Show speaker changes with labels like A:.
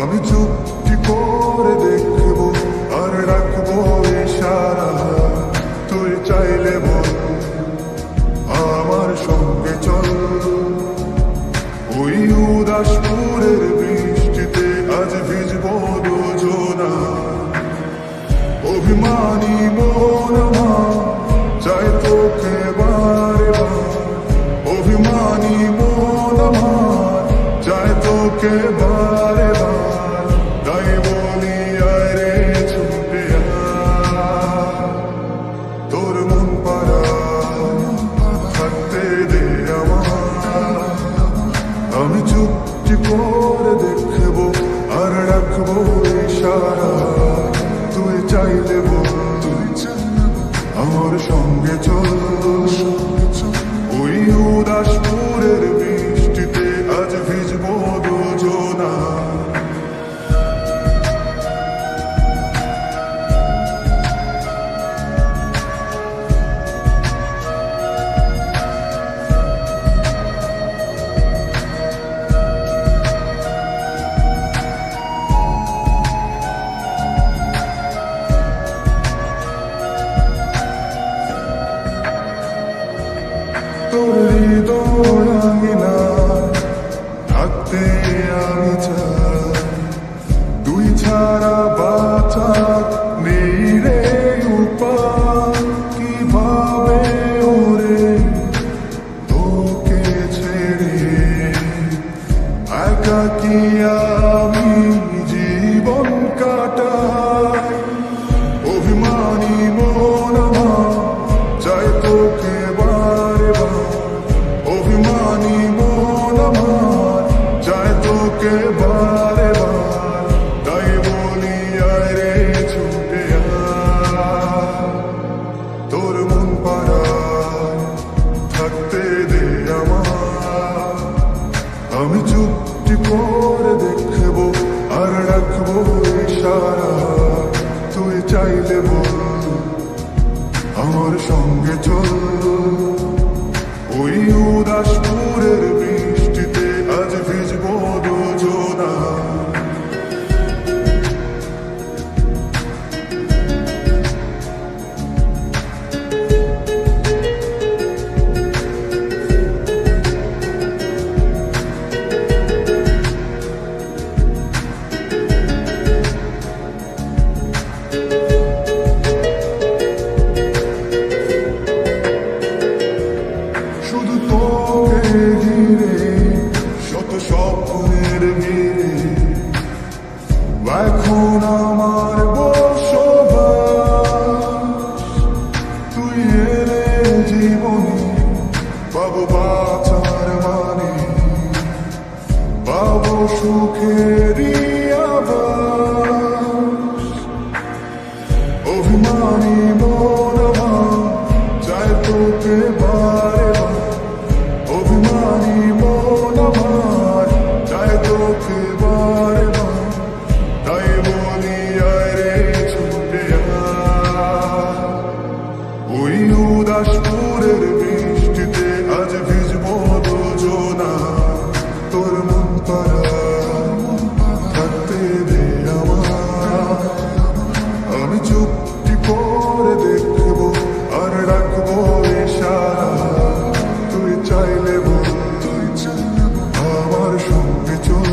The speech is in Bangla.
A: আমি চুপটি করে দেখবো আর রাখবো ইশারা, তুই চাইলে বল আমার সঙ্গে চল। ওই উদাসপুরের বৃষ্টিতে আজ ভিজবো দুজনা, অভিমানী মন আমার চায় তোকে বারে বার, অভিমানী মন আমার চায় তোকে বারে বার। তাই বলি আয় রে ছুটে আয়, তোর মন পাড়া থাকতে দে আমার। আমি চুপটি করে দেখবো আর রাখবো ইশারা, তুই চাইলে বল আমার সঙ্গে চল। ওই উদাসপুরের বৃষ্টিতে আজ ভিজবো দুজনা। তোর হৃদয় আঙিনা থাকতে আমি চাই, তুই ছাড়া বাঁচার নেই রে উপায়। কিভাবে ওরে তোকে ছেড়ে একাকী আমি জীবন কাটাই। অভিমানী মন আমার চাই তোকে বারে বার, অভিমানী মন আমার চায় তোকে বারে বার। তাই বলি আয় রে ছুটে আয়, তোর মন পাড়ায় থাকতে দে আমার। আমি চুপটি করে দেখবো আর রাখবো ইশারা, তুই চাইলে বল আমার সঙ্গে চল। ওই উদাসপুরের বৃষ্টিতে আজ ভিজবো দুজনা। শুধু তোকে ঘিরে শত স্বপ্নের ঘিরে এখন আমার বসবাস। তুই এলে জীবনে পাবো বাঁচার মানে, পাবো সুখেরই আভাস। অভিমানী মন আমার চায় তোকে বারে বার, অভিমানী মন আমার চায় তোকে বারে বার। তাই বলি আয় রে ছুটে আয়, ওই উদাসপুরের বৃষ্টিতে আজ ভিজবো দুজনা। তোর মন পাড়ায় থাকতে দে আমার। আমি চুপটি করে দেখবো আর রাখবো ইশারা, তুই চাইলে বল আমার সঙ্গে চল।